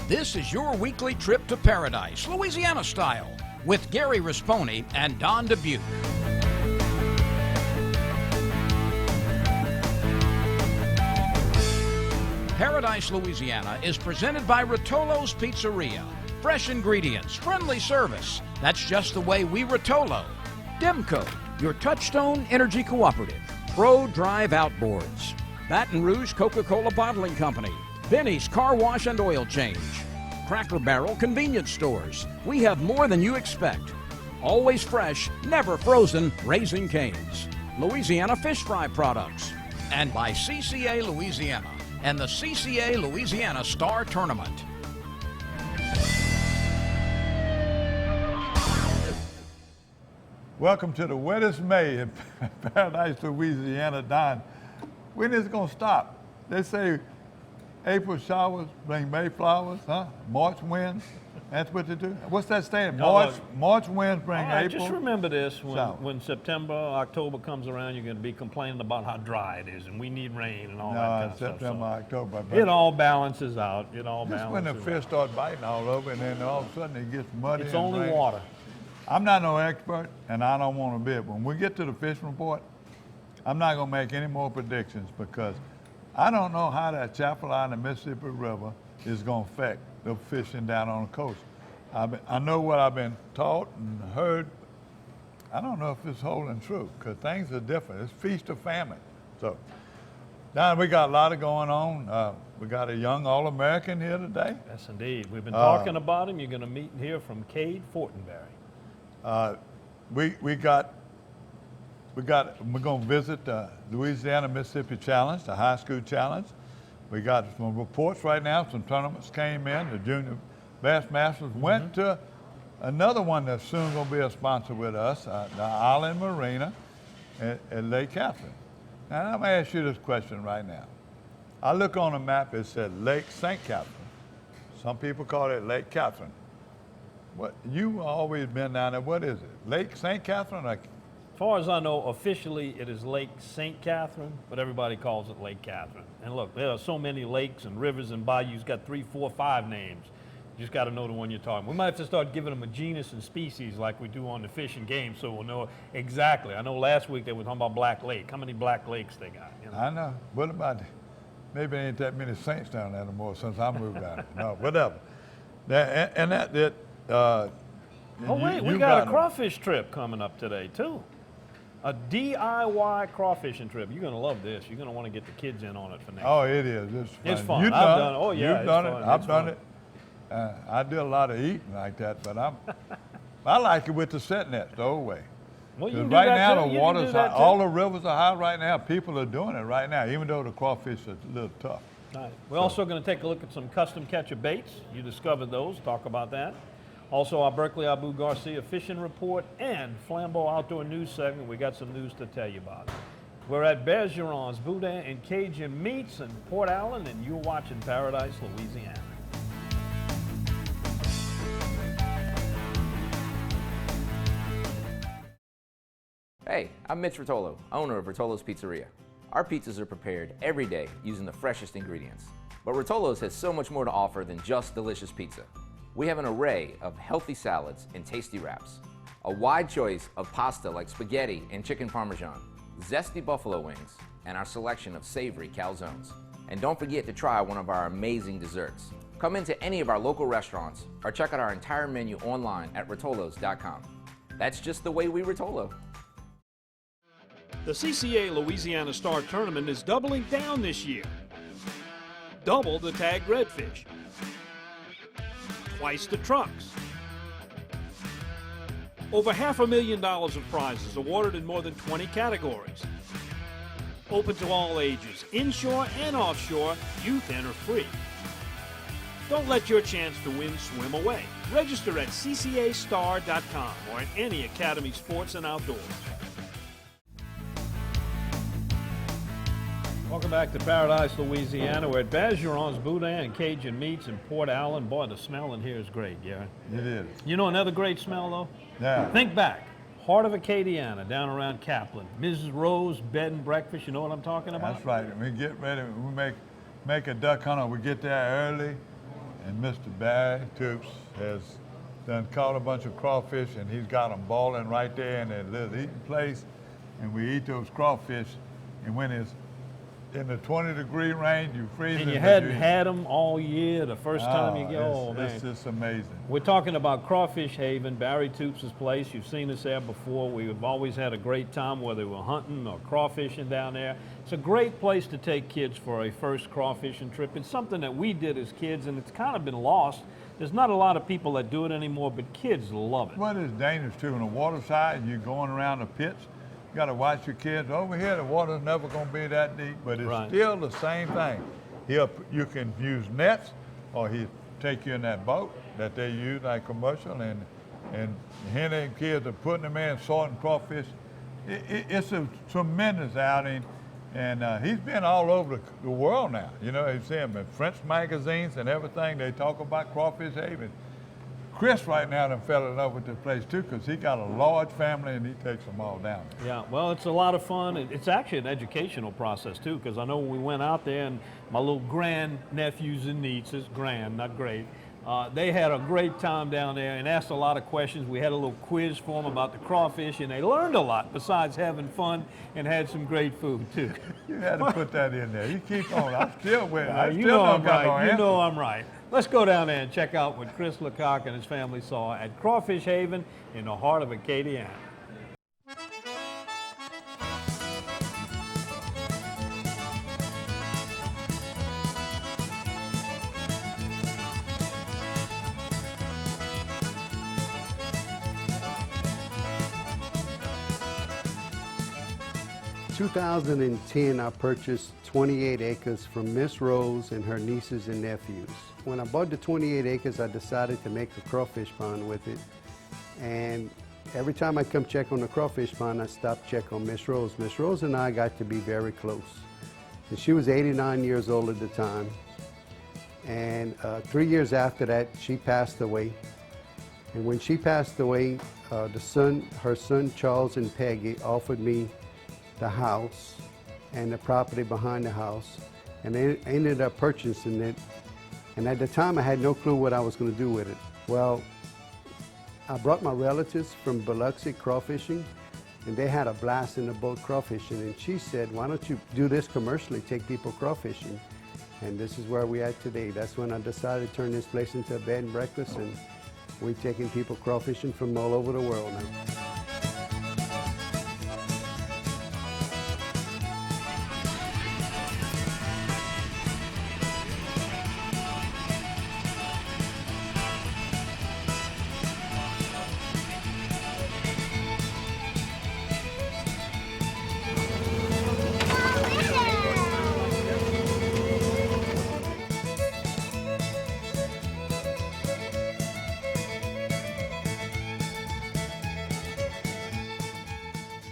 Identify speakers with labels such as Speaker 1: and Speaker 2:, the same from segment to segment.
Speaker 1: This is your weekly trip to paradise, Louisiana style, with Gary Risponi and Don Dubuque. Paradise, Louisiana is presented by Rotolo's Pizzeria. Fresh ingredients, friendly service. That's just the way we Rotolo. Demco, your Touchstone Energy Cooperative. Pro Drive Outboards. Baton Rouge Coca-Cola Bottling Company. Benny's Car Wash and Oil Change. Cracker Barrel Convenience Stores. We have more than you expect. Always fresh, never frozen, Raising Cane's. Louisiana Fish Fry Products. And by CCA Louisiana and the CCA Louisiana Star Tournament.
Speaker 2: Welcome to the wettest May in Paradise, Louisiana. Don, when is it going to stop? They say April showers bring May flowers, huh? March winds, that's what they do. What's that saying? March winds bring April.
Speaker 3: Just remember this, when September, October comes around, you're going to be complaining about how dry it is and we need rain and all that kind of
Speaker 2: September,
Speaker 3: stuff.
Speaker 2: October.
Speaker 3: It all balances out. It all
Speaker 2: Just
Speaker 3: balances
Speaker 2: when the
Speaker 3: out.
Speaker 2: fish start biting all over and then all of a sudden it gets muddy.
Speaker 3: It's
Speaker 2: and
Speaker 3: only
Speaker 2: rain.
Speaker 3: water.
Speaker 2: I'm not no expert and I don't want to be. When we get to the fishing report, I'm not going to make any more predictions because I don't know how that Chapel Island, Mississippi River is going to affect the fishing down on the coast. I know what I've been taught and heard. I don't know if it's holding true because things are different. It's feast or famine. So, Don, we got a lot of going on. We got a young All-American here today.
Speaker 3: Yes, indeed. We've been talking about him. You're going to meet and hear from Cade Fortenberry.
Speaker 2: We're going to visit the Louisiana Mississippi Challenge, the high school challenge. We got some reports right now. Some tournaments came in. The Junior B.A.S.S Masters went to another one that's soon going to be a sponsor with us, the Island Marina at Lake Kaplan. Now, I'm going to ask you this question right now. I look on a map, it said Lake St. Catherine. Some people call it Lake Kaplan. What, you've always been down there. What is it? Lake St. Catherine?
Speaker 3: As far as I know, officially it is Lake St. Catherine, but everybody calls it Lake Catherine. And look, there are so many lakes and rivers and bayous, got 3, 4, 5 names. You just got to know the one you're talking. We might have to start giving them a genus and species like we do on the Fish and Game, so we'll know exactly. I know last week they were talking about Black Lake. How many Black Lakes they got? You know?
Speaker 2: I know. What about, maybe ain't that many saints down there anymore since I moved down there. No, whatever.
Speaker 3: We got a crawfish trip coming up today, too. A DIY crawfishing trip. You're going to love this. You're going to want to get the kids in on it for next
Speaker 2: Oh, it is. It's fun.
Speaker 3: It's fun.
Speaker 2: You've
Speaker 3: I've
Speaker 2: done
Speaker 3: it. Oh, yeah.
Speaker 2: You've done
Speaker 3: fun.
Speaker 2: it. I've done
Speaker 3: fun.
Speaker 2: it. I do a lot of eating like that, but I like it with the set nets the old way.
Speaker 3: Well, you
Speaker 2: Because
Speaker 3: can
Speaker 2: right
Speaker 3: do that
Speaker 2: now
Speaker 3: too.
Speaker 2: the
Speaker 3: You
Speaker 2: water's
Speaker 3: can do that
Speaker 2: high,
Speaker 3: too.
Speaker 2: all the rivers are high right now. People are doing it right now, even though the crawfish are a little tough.
Speaker 3: Right. We're also going to take a look at some custom catcher baits. You discovered those. Talk about that. Also, our Berkeley Abu Garcia fishing report and Flambeau Outdoor News segment. We got some news to tell you about. We're at Bergeron's Boudin and Cajun Meats in Port Allen, and you're watching Paradise, Louisiana.
Speaker 4: Hey, I'm Mitch Rotolo, owner of Rotolo's Pizzeria. Our pizzas are prepared every day using the freshest ingredients. But Rotolo's has so much more to offer than just delicious pizza. We have an array of healthy salads and tasty wraps, a wide choice of pasta like spaghetti and chicken parmesan, zesty buffalo wings, and our selection of savory calzones. And don't forget to try one of our amazing desserts. Come into any of our local restaurants or check out our entire menu online at rotolos.com. That's just the way we Rotolo.
Speaker 5: The CCA Louisiana Star Tournament is doubling down this year. Double the tagged redfish. Twice the trucks. Over $500,000 of prizes awarded in more than 20 categories. Open to all ages, inshore and offshore, youth enter free. Don't let your chance to win swim away. Register at ccastar.com or at any Academy Sports and Outdoors.
Speaker 3: Welcome back to Paradise, Louisiana. We're at Bergeron's Boudin and Cajun Meats in Port Allen. Boy, the smell in here is great, Gary.
Speaker 2: It is.
Speaker 3: You know another great smell, though?
Speaker 2: Yeah.
Speaker 3: Think back. Heart of Acadiana, down around Kaplan. Mrs. Rose bed and breakfast, you know what I'm talking about?
Speaker 2: That's right. We get ready. We make a duck hunt. We get there early. and Mr. Barry Toops has done caught a bunch of crawfish, and he's got them boiling right there in that little eating place, and we eat those crawfish, and when it's in the 20-degree range, you freeze
Speaker 3: And
Speaker 2: it.
Speaker 3: you hadn't had them all year. The first time you go, oh man.
Speaker 2: It's just amazing.
Speaker 3: We're talking about Crawfish Haven, Barry Toops' place. You've seen us there before. We've always had a great time, whether we're hunting or crawfishing down there. It's a great place to take kids for a first crawfishing trip. It's something that we did as kids, and it's kind of been lost. There's not a lot of people that do it anymore, but kids love it.
Speaker 2: Well, it's dangerous too. On the water side, you're going around the pits. You got to watch your kids. Over here, the water's never going to be that deep, but it's still the same thing. You can use nets, or he'll take you in that boat that they use like commercial, and here them kids are putting them in, sorting crawfish. It's a tremendous outing, and he's been all over the world now. You know, you see him in French magazines and everything. They talk about Crawfish Haven. Chris right now done fell in love with this place too, because he got a large family and he takes them all down there.
Speaker 3: Yeah, well, it's a lot of fun. It's actually an educational process too, because I know when we went out there, and my little grand-nephews and nieces, grand, not great, they had a great time down there and asked a lot of questions. We had a little quiz for them about the crawfish, and they learned a lot besides having fun, and had some great food too.
Speaker 2: You had to put that in there. You keep on. I'm still with it.
Speaker 3: You know I'm right. You know I'm right. Let's go down there and check out what Chris Lecoq and his family saw at Crawfish Haven in the heart of Acadiana.
Speaker 6: In 2010, I purchased 28 acres from Miss Rose and her nieces and nephews. When I bought the 28 acres, I decided to make a crawfish pond with it. And every time I come check on the crawfish pond, I stop check on Miss Rose. Miss Rose and I got to be very close. And she was 89 years old at the time. And 3 years after that, she passed away. And when she passed away, her son Charles and Peggy offered me the house and the property behind the house, and they ended up purchasing it. And at the time, I had no clue what I was going to do with it. Well, I brought my relatives from Biloxi crawfishing, and they had a blast in the boat crawfishing. And she said, "Why don't you do this commercially, take people crawfishing?" And this is where we at today. That's when I decided to turn this place into a bed and breakfast, and we're taking people crawfishing from all over the world now.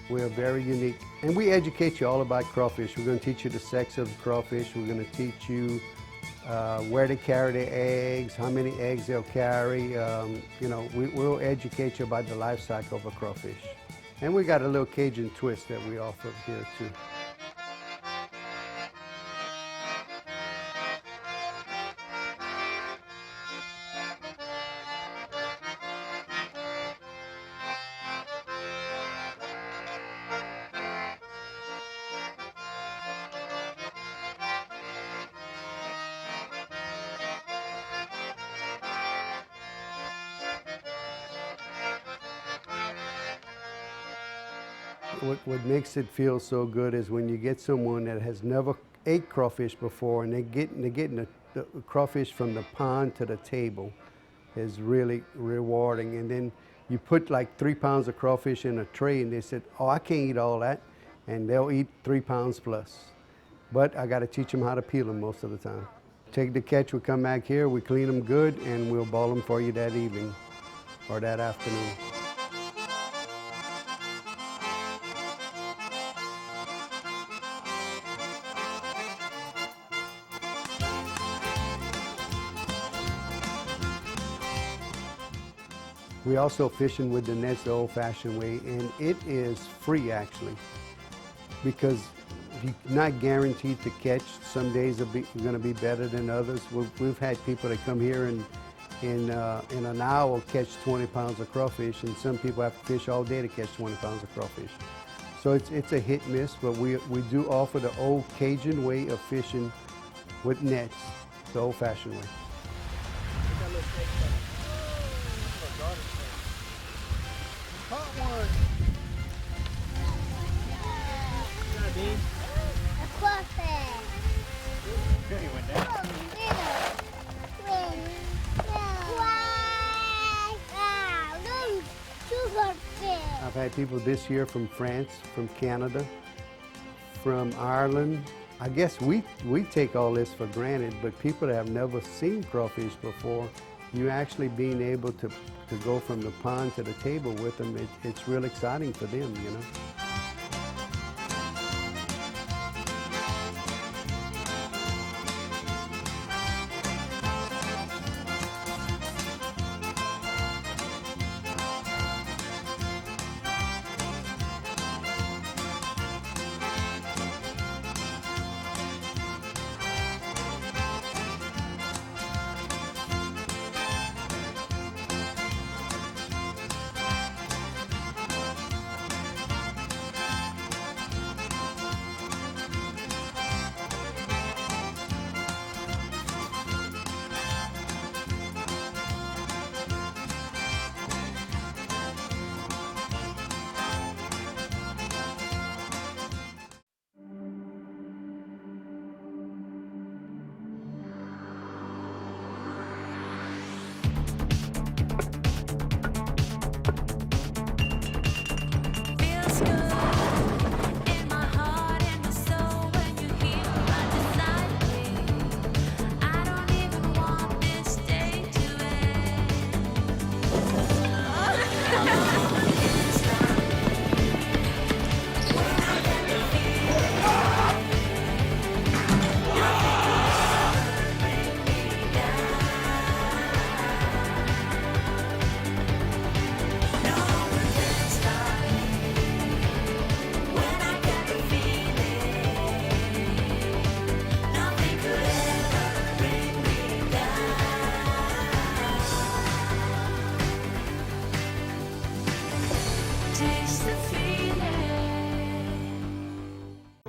Speaker 6: We're very unique, and we educate you all about crawfish. We're going to teach you the sex of the crawfish. We're going to teach you where to carry the eggs, how many eggs they'll carry. You know, we'll educate you about the life cycle of a crawfish. And we got a little Cajun twist that we offer here too. What makes it feel so good is when you get someone that has never ate crawfish before, and they're getting the crawfish from the pond to the table is really rewarding. And then you put like 3 pounds of crawfish in a tray, and they said, "Oh, I can't eat all that," and they'll eat 3 pounds plus. But I got to teach them how to peel them most of the time. Take the catch, we come back here, we clean them good, and we'll ball them for you that evening or that afternoon. We also fishing with the nets the old-fashioned way, and it is free actually, because you're not guaranteed to catch. Some days are going to be better than others. We've had people that come here and in an hour catch 20 pounds of crawfish, and some people have to fish all day to catch 20 pounds of crawfish. So it's a hit miss, but we do offer the old Cajun way of fishing with nets, the old-fashioned way.
Speaker 7: A crawfish.
Speaker 6: I've had people this year from France, from Canada, from Ireland. I guess we take all this for granted, but people that have never seen crawfish before, you actually being able to go from the pond to the table with them, it's real exciting for them, you know.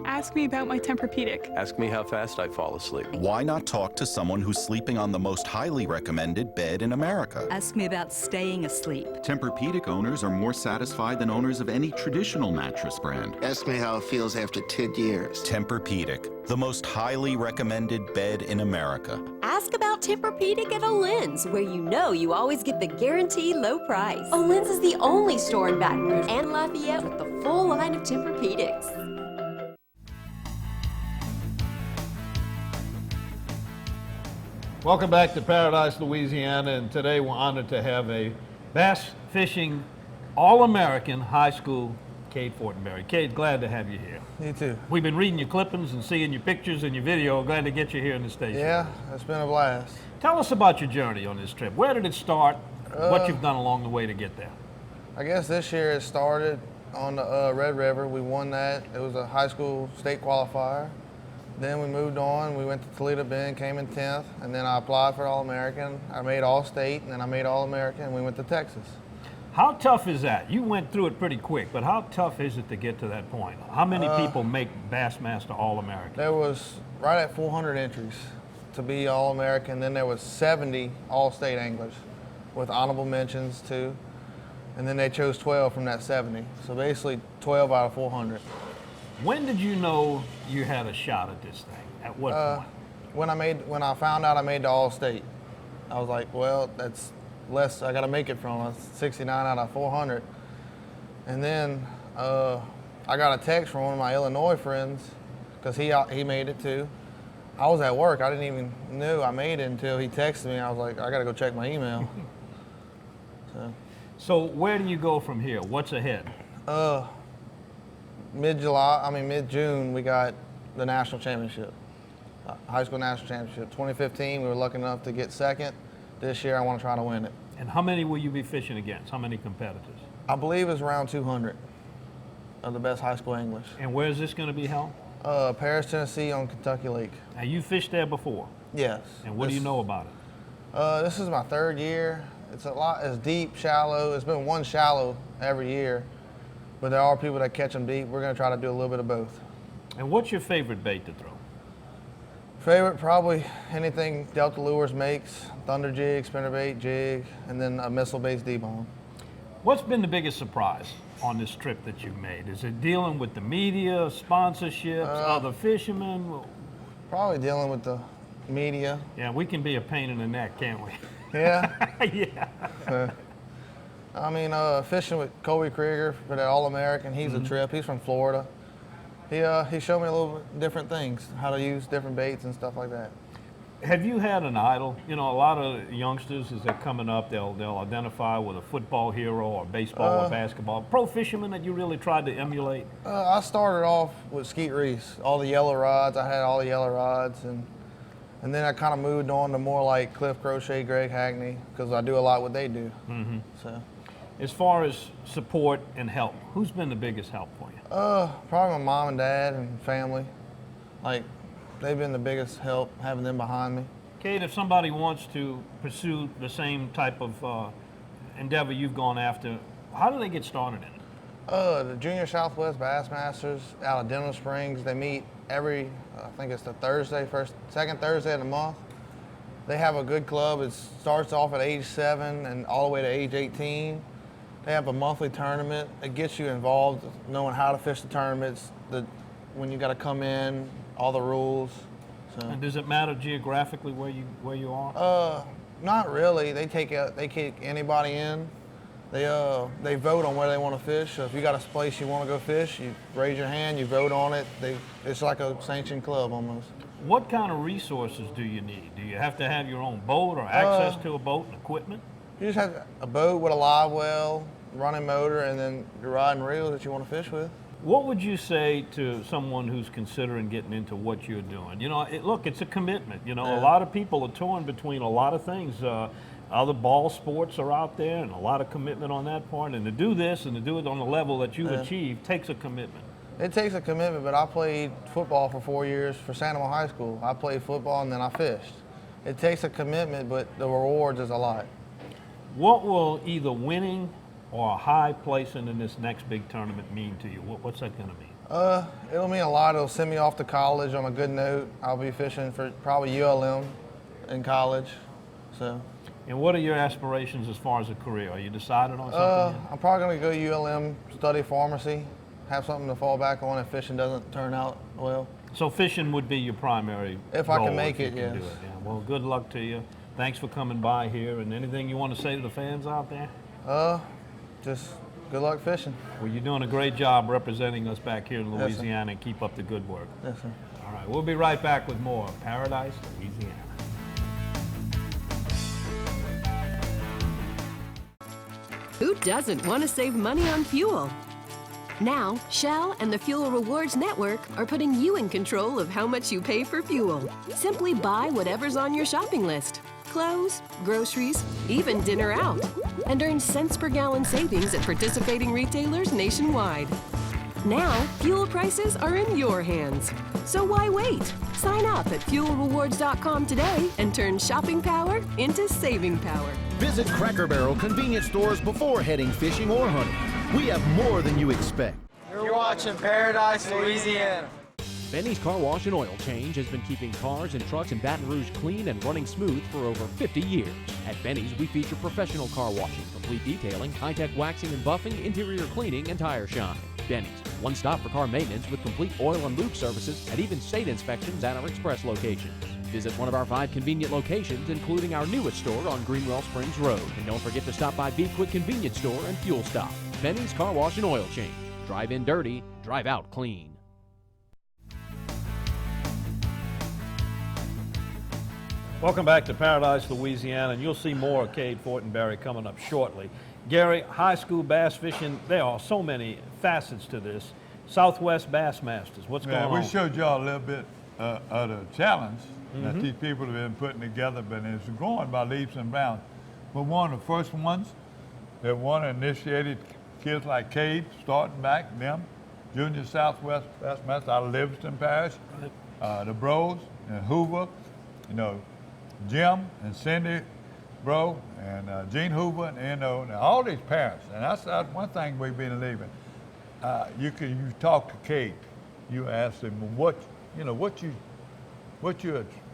Speaker 8: Ask me about my Tempur-Pedic.
Speaker 9: Ask me how fast I fall asleep.
Speaker 10: Why not talk to someone who's sleeping on the most highly recommended bed in America?
Speaker 11: Ask me about staying asleep.
Speaker 10: Tempur-Pedic owners are more satisfied than owners of any traditional mattress brand.
Speaker 12: Ask me how it feels after 10 years.
Speaker 10: Tempur-Pedic, the most highly recommended bed in America.
Speaker 13: Ask about Tempur-Pedic at Olin's, where you know you always get the guaranteed low price. Olin's is the only store in Baton Rouge and Lafayette with the full line of Tempur-Pedics.
Speaker 3: Welcome back to Paradise, Louisiana, and today we're honored to have a bass fishing All-American high school, Cade Fortenberry. Cade, glad to have you here.
Speaker 14: You too.
Speaker 3: We've been reading your clippings and seeing your pictures and your video. Glad to get you here in the station.
Speaker 14: Yeah, it's been a blast.
Speaker 3: Tell us about your journey on this trip. Where did it start? What you've done along the way to get there?
Speaker 14: I guess this year it started on the Red River. We won that. It was a high school state qualifier. Then we moved on. We went to Toledo Bend, came in 10th, and then I applied for All-American. I made All-State, and then I made All-American, and we went to Texas.
Speaker 3: How tough is that? You went through it pretty quick, but how tough is it to get to that point? How many people make Bassmaster All-American?
Speaker 14: There was right at 400 entries to be All-American. Then there was 70 All-State anglers with honorable mentions too. And then they chose 12 from that 70. So basically 12 out of 400.
Speaker 3: When did you know you had a shot at this thing? At what point?
Speaker 14: When I found out I made the All-State, I was like, well, that's less I got to make it from. 69 out of 400. And then I got a text from one of my Illinois friends because he made it too. I was at work. I didn't even know I made it until he texted me. I was like, I got to go check my email.
Speaker 3: So where do you go from here? What's ahead?
Speaker 14: Mid-June, we got the national championship, high school national championship. 2015, we were lucky enough to get second. This year, I want to try to win it.
Speaker 3: And how many will you be fishing against? How many competitors?
Speaker 14: I believe it's around 200 of the best high school anglers.
Speaker 3: And where is this going to be held?
Speaker 14: Paris, Tennessee on Kentucky Lake.
Speaker 3: Now, you fished there before?
Speaker 14: Yes.
Speaker 3: And what do you know about it?
Speaker 14: This is my 3rd year. It's deep, shallow. It's been one shallow every year, but there are people that catch them deep. We're going to try to do a little bit of both.
Speaker 3: And what's your favorite bait to throw?
Speaker 14: Favorite, probably anything Delta Lures makes, thunder jig, spinnerbait, jig, and then a missile-based D-bomb.
Speaker 3: What's been the biggest surprise on this trip that you've made? Is it dealing with the media, sponsorships, other fishermen?
Speaker 14: Probably dealing with the media.
Speaker 3: Yeah, we can be a pain in the neck, can't we?
Speaker 14: Yeah.
Speaker 3: Yeah.
Speaker 14: I mean, fishing with Colby Krieger for that All-American, he's a trip. He's from Florida. He showed me a little bit different things, how to use different baits and stuff like that.
Speaker 3: Have you had an idol? You know, a lot of youngsters, as they're coming up, they'll identify with a football hero or baseball or basketball. Pro fisherman that you really tried to emulate?
Speaker 14: I started off with Skeet Reese, all the yellow rods. I had all the yellow rods, and then I kind of moved on to more like Cliff Crochet, Greg Hackney, because I do a lot what they do.
Speaker 3: Mm-hmm.
Speaker 14: So,
Speaker 3: as far as support and help, who's been the biggest help for you?
Speaker 14: Probably my mom and dad and family. Like, they've been the biggest help, having them behind me.
Speaker 3: Cade, if somebody wants to pursue the same type of endeavor you've gone after, how do they get started in it?
Speaker 14: The Junior Southwest Bass Masters out of Denham Springs, they meet every, I think it's the second Thursday of the month. They have a good club. It starts off at age 7 and all the way to age 18. They have a monthly tournament. It gets you involved, knowing how to fish the tournaments, when you got to come in, all the rules. So.
Speaker 3: And does it matter geographically where you are?
Speaker 14: Not really. They take anybody in. They vote on where they want to fish. So if you got a place you want to go fish, you raise your hand, you vote on it. It's like a sanctioned club almost.
Speaker 3: What kind of resources do you need? Do you have to have your own boat or access to a boat and equipment?
Speaker 14: You just have a boat with a live well, running motor, and then your rod and reel that you want to fish with.
Speaker 3: What would you say to someone who's considering getting into what you're doing? You know, look, it's a commitment. You know, a lot of people are torn between a lot of things. Other ball sports are out there, and a lot of commitment on that part. And to do this and to do it on the level that you've achieved takes a commitment.
Speaker 14: It takes a commitment, but I played football for 4 years for Sandoval High School. I played football and then I fished. It takes a commitment, but the rewards is a lot.
Speaker 3: What will either winning or a high placing in this next big tournament mean to you? What's that going to mean?
Speaker 14: It'll mean a lot. It'll send me off to college on a good note. I'll be fishing for probably ULM in college. So.
Speaker 3: And what are your aspirations as far as a career? Are you decided on something yet?
Speaker 14: I'm probably going to go ULM, study pharmacy, have something to fall back on if fishing doesn't turn out well.
Speaker 3: So fishing would be your primary
Speaker 14: if
Speaker 3: goal,
Speaker 14: I can make it,
Speaker 3: yes.
Speaker 14: yes.
Speaker 3: Yeah. Well, good luck to you. Thanks for coming by here. And anything you want to say to the fans out there?
Speaker 14: Just good luck fishing.
Speaker 3: Well, you're doing a great job representing us back here in Louisiana, and keep up the good work.
Speaker 14: Yes, sir.
Speaker 3: All right, we'll be right back with more Paradise, Louisiana.
Speaker 13: Who doesn't want to save money on fuel? Now, Shell and the Fuel Rewards Network are putting you in control of how much you pay for fuel. Simply buy whatever's on your shopping list. Clothes, groceries, even dinner out. And earn cents per gallon savings at participating retailers nationwide. Now, fuel prices are in your hands. So why wait? Sign up at fuelrewards.com today and turn shopping power into saving power.
Speaker 15: Visit Cracker Barrel convenience stores before heading fishing or hunting. We have more than you expect.
Speaker 16: You're watching Paradise, Louisiana.
Speaker 17: Benny's Car Wash and Oil Change has been keeping cars and trucks in Baton Rouge clean and running smooth for over 50 years. At Benny's, we feature professional car washing, complete detailing, high-tech waxing and buffing, interior cleaning, and tire shine. Benny's, one stop for car maintenance with complete oil and lube services and even state inspections at our express locations. Visit one of our 5 convenient locations, including our newest store on Greenwell Springs Road. And don't forget to stop by Be Quick Convenience Store and Fuel Stop. Benny's Car Wash and Oil Change. Drive in dirty, drive out clean.
Speaker 3: Welcome back to Paradise, Louisiana, and you'll see more of Cade Fortenberry coming up shortly. Gary, high school bass fishing, there are so many facets to this. Southwest Bass Masters, what's going on?
Speaker 2: We showed y'all a little bit of the challenge that these people have been putting together, but it's growing by leaps and bounds. But one of the first ones that initiated kids like Cade, starting back, them, Junior Southwest Bassmaster out of Livingston Parish. The Bros and Hoover, you know, Jim and Cindy Bro and Gene Hoover, and you know, all these parents. And that's one thing we've been leaving. You talk to Cade, you ask him what you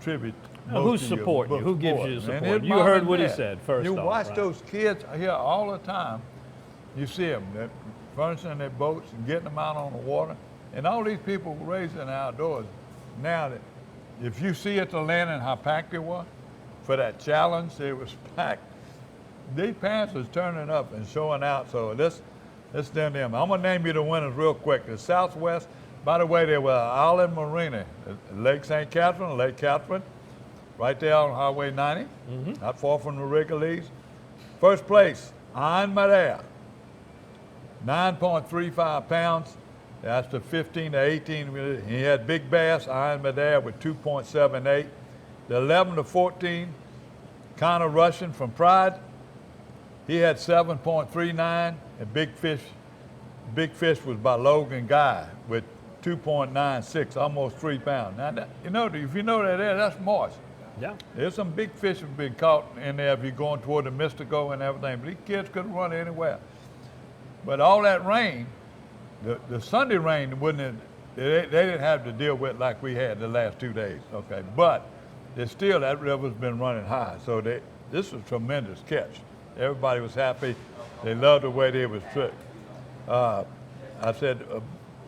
Speaker 2: attribute.
Speaker 3: Who support you? Who gives you the support? You heard what he said first.
Speaker 2: You
Speaker 3: off,
Speaker 2: watch
Speaker 3: right?
Speaker 2: those kids here all the time. You see them furnishing their boats and getting them out on the water, and all these people were raised in the outdoors. Now, that if you see at the landing how packed it was for that challenge, it was packed. These parents was turning up and showing out. So this them. I'm gonna name you the winners real quick. The Southwest. By the way, they were Island Marina, Lake St. Catherine, Lake Catherine, right there on Highway 90, not far from the Wrigley's. First place, Iron Madeira, 9.35 pounds. That's the 15 to 18. He had Big Bass, Iron Madeira with 2.78. The 11 to 14, Connor Russian from Pride. He had 7.39, and Big Fish was by Logan Guy with 2.96, almost 3 pounds. Now, you know, if you know that there, that's moist.
Speaker 3: Yeah.
Speaker 2: There's some big fish have been caught in there if you're going toward the Mystico and everything, but these kids couldn't run anywhere. But all that rain, the Sunday rain they didn't have to deal with like we had the last 2 days, okay? But it's still, that river's been running high, so this was a tremendous catch. Everybody was happy. They loved the way they was tricked.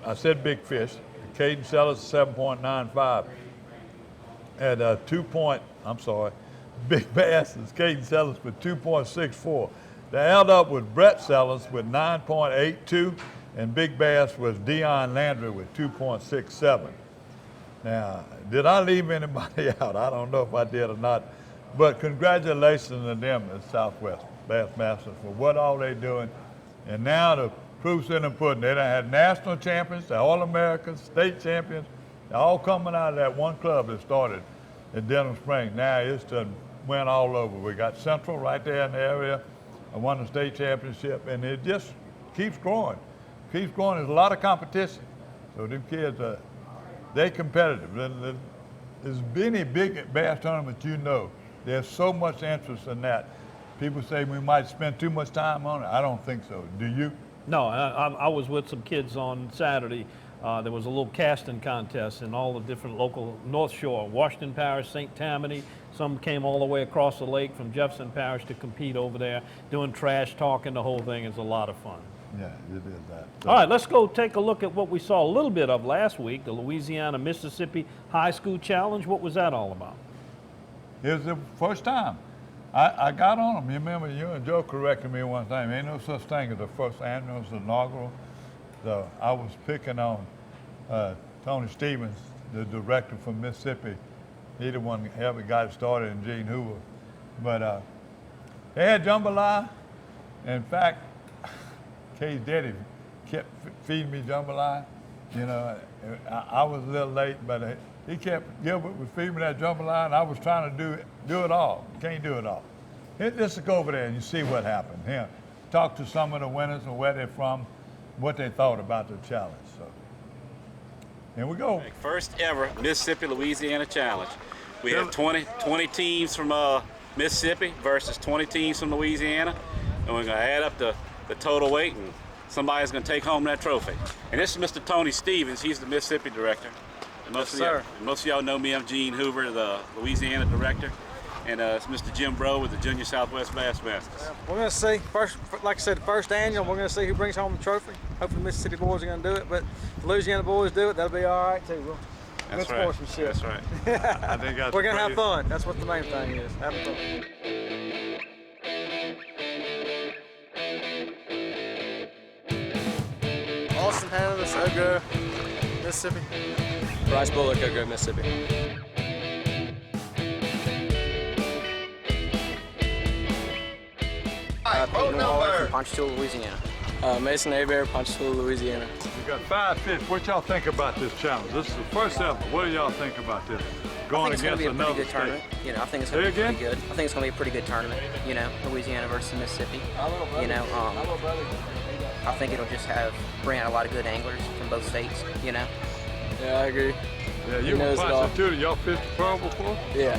Speaker 2: I said Big Fish. Caden Sellers 7.95. At Big Bass is Caden Sellers with 2.64. The held up was Brett Sellers with 9.82, and Big Bass was Dion Landry with 2.67. Now, did I leave anybody out? I don't know if I did or not, but congratulations to them at Southwest Bassmasters for what all they're doing. And now the proof's in the pudding. They done had national champions, the All-Americans, state champions, they're all coming out of that one club that started at Denham Springs. Now it's to win all over. We got Central right there in the area. I won the state championship, and it just keeps growing. Keeps growing. There's a lot of competition. So them kids, they're competitive. There's any big bass tournament you know, there's so much interest in that. People say we might spend too much time on it. I don't think so. Do you?
Speaker 3: No, I was with some kids on Saturday. There was a little casting contest in all the different local North Shore, Washington Parish, St. Tammany. Some came all the way across the lake from Jefferson Parish to compete over there, doing trash talking. The whole thing is a lot of fun.
Speaker 2: Yeah, it is that. So.
Speaker 3: All right, let's go take a look at what we saw a little bit of last week, the Louisiana Mississippi High School Challenge. What was that all about?
Speaker 2: It was the first time. I got on them. You remember, you and Joe corrected me one time. Ain't no such thing as the first annual, it's the inaugural. So I was picking on Tony Stevens, the director from Mississippi. He the one who ever got it started, and Gene Hoover. But they had jambalaya. In fact, Kay's daddy kept feeding me jambalaya. You know, I was a little late, but Gilbert was feeding me that jambalaya, and I was trying to do it all. Can't do it all. Let's go over there and you see what happened. Here, talk to some of the winners and where they're from, what they thought about the challenge. So, here we go.
Speaker 18: First ever Mississippi Louisiana Challenge. We have 20 teams from Mississippi versus 20 teams from Louisiana, and we're going to add up the total weight, and somebody's going to take home that trophy. And this is Mr. Tony Stevens. He's the Mississippi director. And most of y'all know me. I'm Gene Hoover, the Louisiana director. And it's Mr. Jim Bro with the Junior Southwest Bassmasters.
Speaker 16: We're going to see, first, like I said, first annual, we're going to see who brings home the trophy. Hopefully the Mississippi boys are going to do it, but if the Louisiana boys do it, that'll be all right too.
Speaker 18: That's
Speaker 16: good
Speaker 18: right.
Speaker 16: Sportsmanship.
Speaker 18: That's right.
Speaker 2: I think that's
Speaker 16: we're going to have fun. That's what the main thing is, having fun.
Speaker 19: Austin Hannah, Ogo, Mississippi.
Speaker 20: Bryce Bullock, Ogo, Mississippi.
Speaker 19: From Ponchatoula, Louisiana.
Speaker 20: Mason Abear, Ponchatoula, Louisiana.
Speaker 2: You got 5 fish. What y'all think about this challenge? This is the first ever. What do y'all think about this? Going
Speaker 19: I think it's going to be a pretty good
Speaker 2: state.
Speaker 19: tournament. You know, I think it's going to be pretty good. I think it's going to be a pretty good tournament. You know, Louisiana versus Mississippi. You know, I think it'll just bring out a lot of good anglers from both states, you know?
Speaker 20: Yeah, I agree.
Speaker 2: Yeah, you were punching too. Y'all fished the Pearl before?
Speaker 20: Yeah.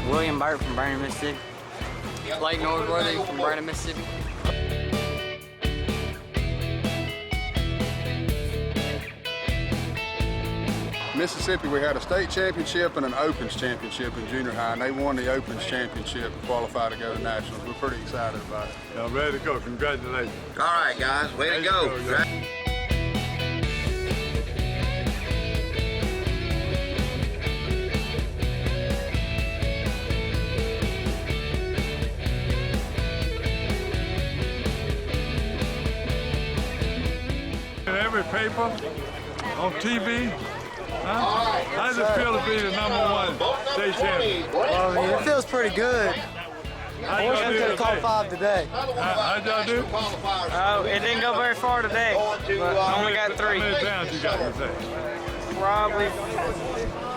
Speaker 19: William Burt from Vernon, Mississippi.
Speaker 20: Blake Northworthy from Vernon, Mississippi.
Speaker 21: Mississippi, we had a state championship and an Opens championship in junior high, and they won the Opens championship and qualified to go to nationals. We're pretty excited about it.
Speaker 2: Y'all ready to go? Congratulations.
Speaker 22: All right, guys, way to go.
Speaker 2: In every paper, on TV. Huh? How does it feel to be the #1 state champion?
Speaker 16: Well, it feels pretty good. I wish we could have caught 5 today.
Speaker 2: How'd y'all do?
Speaker 16: Oh, it didn't go very far today. But only got 3.
Speaker 2: How many pounds you got today?
Speaker 16: Probably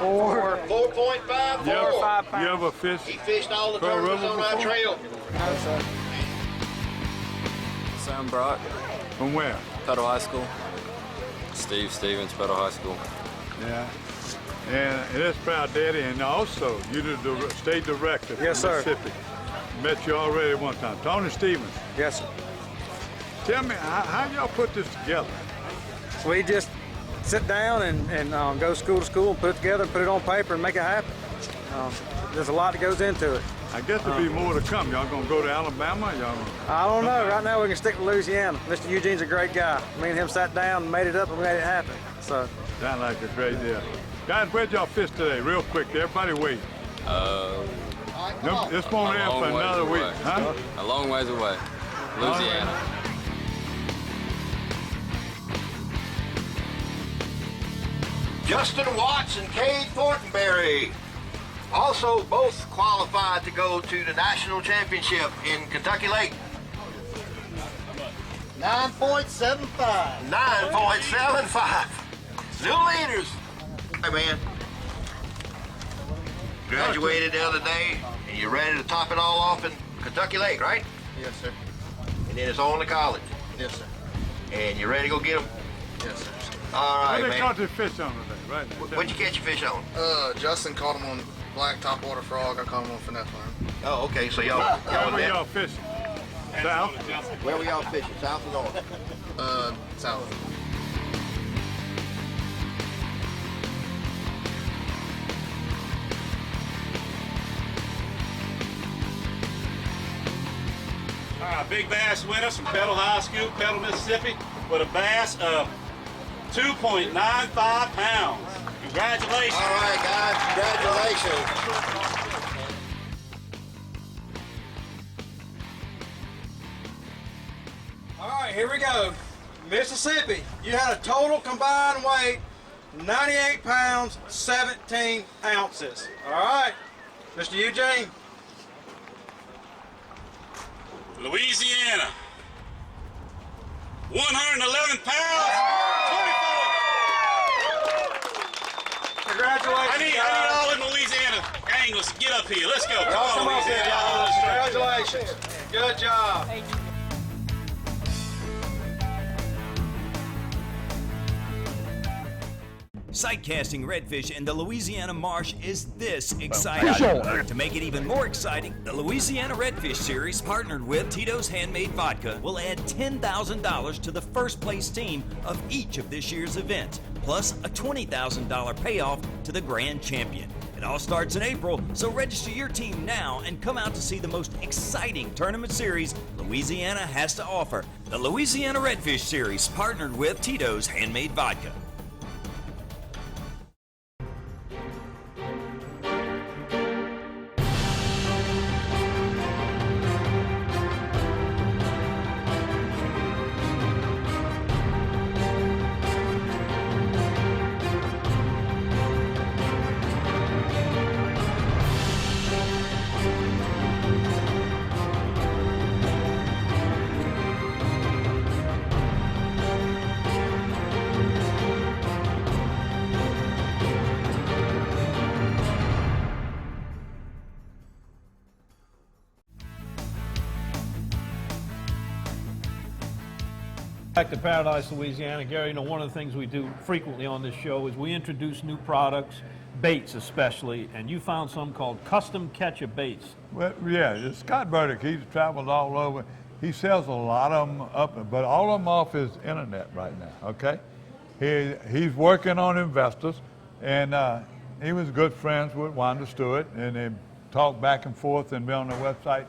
Speaker 16: 4.
Speaker 22: 4.5.
Speaker 16: 4 or 5 pounds.
Speaker 2: You ever fished?
Speaker 22: He fished all the
Speaker 2: Pearl
Speaker 22: tournaments
Speaker 2: River
Speaker 22: on our
Speaker 2: before?
Speaker 22: trail.
Speaker 16: No, sir.
Speaker 20: Sam Brock,
Speaker 2: From where?
Speaker 20: Pedal High School. Steve Stevens, Pedal High School.
Speaker 2: Yeah. And it's Proud Daddy, and also you're the state director
Speaker 16: Yes,
Speaker 2: from
Speaker 16: sir.
Speaker 2: Mississippi. Met you already one time. Tony Stevens.
Speaker 16: Yes, sir.
Speaker 2: Tell me, how y'all put this together?
Speaker 16: We just sit down and go school to school and put it together, put it on paper and make it happen. There's a lot that goes into it.
Speaker 2: I guess there'll be more to come. Y'all gonna go to Alabama? Y'all gonna...
Speaker 16: I don't know. Right now we can stick to Louisiana. Mr. Eugene's a great guy. Me and him sat down and made it up and we made it happen. So.
Speaker 2: Sound like a great deal. Guys, where'd y'all fish today? Real quick, everybody wait. This won't end for another week, huh?
Speaker 20: A long ways away. Louisiana.
Speaker 22: Justin Watts and Cade Fortenberry. Also both qualified to go to the national championship in Kentucky Lake. 9.75. 9.75. New leaders. Hey, man. Graduated the other day, and you're ready to top it all off in Kentucky Lake, right?
Speaker 14: Yes, sir.
Speaker 22: And then it's on to college.
Speaker 14: Yes, sir.
Speaker 22: And you ready to go get them?
Speaker 14: Yes, sir.
Speaker 22: All right,
Speaker 2: What they
Speaker 22: man.
Speaker 2: caught this fish on today, right now?
Speaker 22: What'd you catch your fish on?
Speaker 14: Justin caught him on black topwater frog. I caught him on finesse line.
Speaker 22: Oh, okay. So y'all
Speaker 2: Where y'all fishing? South?
Speaker 22: Where were y'all fishing? South or north?
Speaker 14: South.
Speaker 18: All right, big bass winners from Petal High School, Petal, Mississippi, with a bass of 2.95 pounds. Congratulations.
Speaker 22: All right, guys. Congratulations.
Speaker 16: All right, here we go. Mississippi, you had a total combined weight 98 pounds, 17 ounces. All right, Mr. Eugene.
Speaker 18: Louisiana, 111 pounds, 24.
Speaker 16: Congratulations.
Speaker 18: I need all in Louisiana anglers to get up here. Let's go. Come on,
Speaker 16: Come on,
Speaker 18: Louisiana.
Speaker 16: Congratulations. Good job.
Speaker 23: Sight casting redfish in the Louisiana marsh is this exciting. To make it even more exciting, the Louisiana Redfish Series, partnered with Tito's Handmade Vodka, will add $10,000 to the first place team of each of this year's events, plus a $20,000 payoff to the grand champion. It all starts in April, so register your team now and come out to see the most exciting tournament series Louisiana has to offer. The Louisiana Redfish Series, partnered with Tito's Handmade Vodka.
Speaker 3: Back to Paradise, Louisiana. Gary, you know, one of the things we do frequently on this show is we introduce new products, baits especially, and you found some called custom catcher baits.
Speaker 2: Well, yeah, it's Scott Burdick. He's traveled all over. He sells a lot of them up, but all of them off his internet right now, okay? He's working on investors, and he was good friends with Wanda Stewart, and they talked back and forth and be on the website.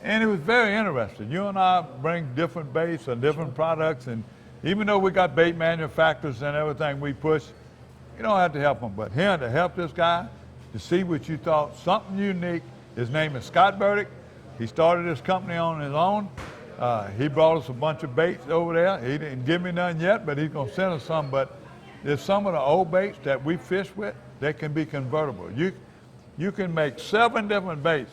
Speaker 2: And it was very interesting. You and I bring different baits and different products, and even though we got bait manufacturers and everything we push, you don't have to help them. But here to help this guy, to see what you thought, something unique. His name is Scott Burdick. He started his company on his own. He brought us a bunch of baits over there. He didn't give me none yet, but he's gonna send us some. But there's some of the old baits that we fish with that can be convertible. You can make 7 different baits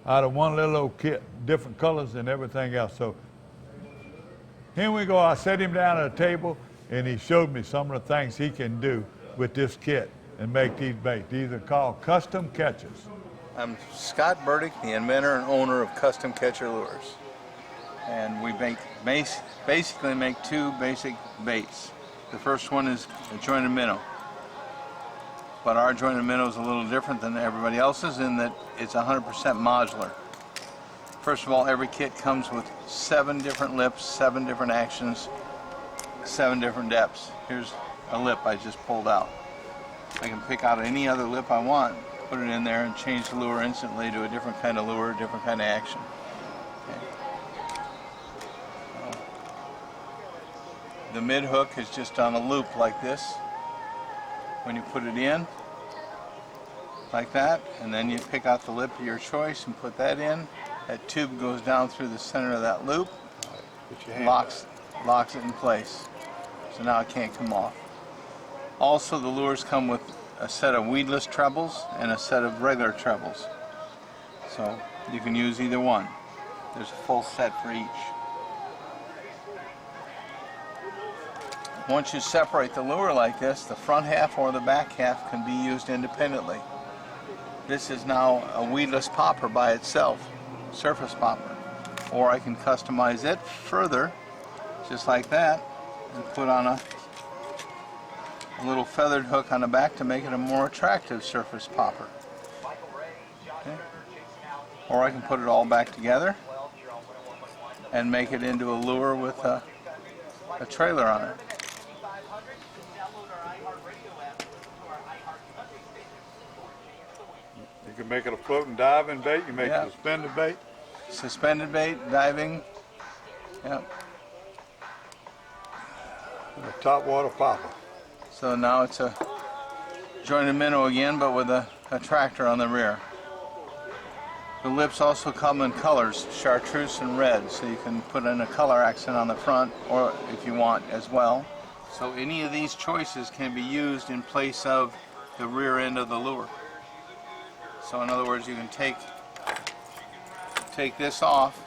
Speaker 2: out of one little old kit, different colors and everything else. So here we go. I set him down at a table, and he showed me some of the things he can do with this kit and make these baits. These are called custom catchers.
Speaker 1: I'm Scott Burdick, the inventor and owner of Custom Catcher Lures. And we basically make 2 basic baits. The first one is a jointed minnow. But our jointed minnow is a little different than everybody else's in that it's 100% modular. First of all, every kit comes with 7 different lips, 7 different actions, 7 different depths. Here's a lip I just pulled out. I can pick out any other lip I want, put it in there, and change the lure instantly to a different kind of lure, a different kind of action. Okay. The mid hook is just on a loop like this. When you put it in, like that, and then you pick out the lip of your choice and put that in. That tube goes down through the center of that loop, locks it in place. So now it can't come off. Also, the lures come with a set of weedless trebles and a set of regular trebles. So you can use either one. There's a full set for each. Once you separate the lure like this, the front half or the back half can be used independently. This is now a weedless popper by itself, surface popper. Or I can customize it further, just like that, and put on a little feathered hook on the back to make it a more attractive surface popper. Okay. Or I can put it all back together and make it into a lure with a trailer on it.
Speaker 2: You can make it a floating diving bait. You make it a suspended bait.
Speaker 1: Suspended bait, diving. Yep.
Speaker 2: A top water popper.
Speaker 1: So now it's a jointed minnow again, but with a tractor on the rear. The lips also come in colors, chartreuse and red, so you can put in a color accent on the front, or if you want as well. So any of these choices can be used in place of the rear end of the lure. So in other words, you can take this off,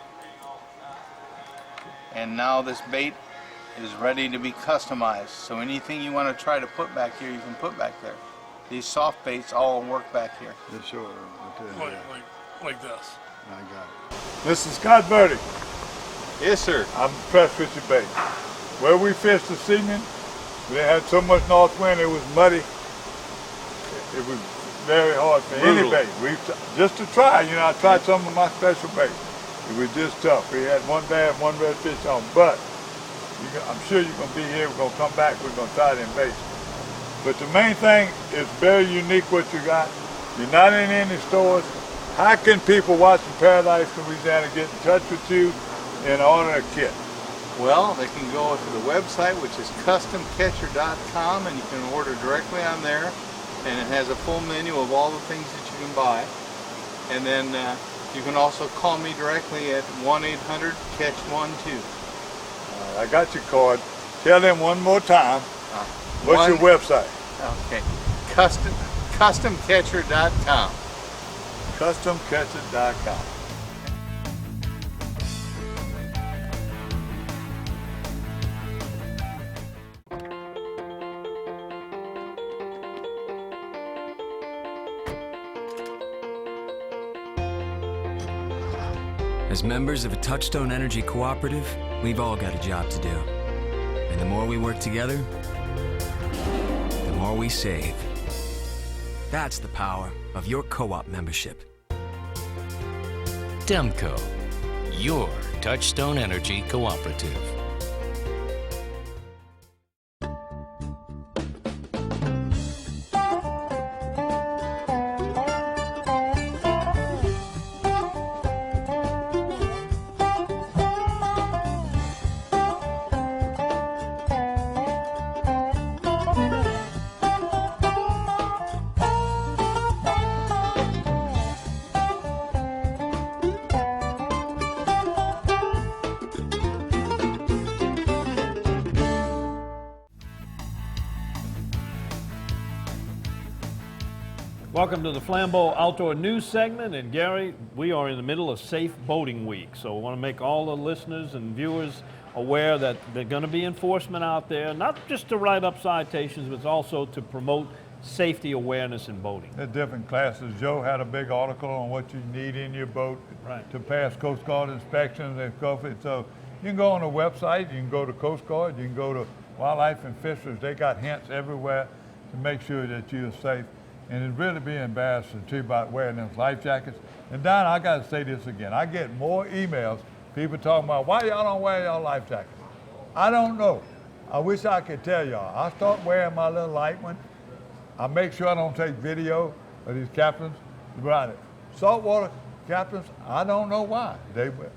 Speaker 1: and now this bait is ready to be customized. So anything you want to try to put back here, you can put back there. These soft baits all work back here.
Speaker 2: Yeah, sure.
Speaker 4: Like this.
Speaker 2: I got it. Mr. Scott Burdick.
Speaker 1: Yes, sir.
Speaker 2: I'm impressed with your bait. Where we fished this evening, we had so much north wind, it was muddy. It was very hard for any bait. Just to try, you know, I tried some of my special baits. It was just tough. We had one bad, one red fish on, but I'm sure you're going to be here. We're going to come back. We're going to try them baits. But the main thing is very unique what you got. You're not in any stores. How can people watching Paradise, Louisiana get in touch with you and order a kit?
Speaker 1: Well, they can go to the website, which is customcatcher.com, and you can order directly on there. And it has a full menu of all the things that you can buy. And then you can also call me directly at 1-800-CATCH-12.
Speaker 2: I got your card. Tell them one more time. What's your website?
Speaker 1: Okay. Customcatcher.com.
Speaker 2: Customcatcher.com.
Speaker 23: As members of a Touchstone Energy cooperative, we've all got a job to do.
Speaker 5: And the more we work together, the more we save. That's the power of your co-op membership.
Speaker 6: Demco, your Touchstone Energy Cooperative.
Speaker 3: Welcome to the Flambeau Outdoor News segment, and Gary, we are in the middle of Safe Boating Week, so I want to make all the listeners and viewers aware that there's going to be enforcement out there, not just to write up citations, but also to promote safety awareness in boating.
Speaker 2: There's different classes. Joe had a big article on what you need in your boat to pass Coast Guard inspections and stuff. So you can go on the website, you can go to Coast Guard, you can go to Wildlife and Fisheries. They got hints everywhere to make sure that you're safe. And it'd really be embarrassing too about wearing those life jackets. And Don, I got to say this again. I get more emails, people talking about, why y'all don't wear y'all life jackets? I don't know. I wish I could tell y'all. I start wearing my little light one. I make sure I don't take video of these captains. Right. Saltwater captains, I don't know why.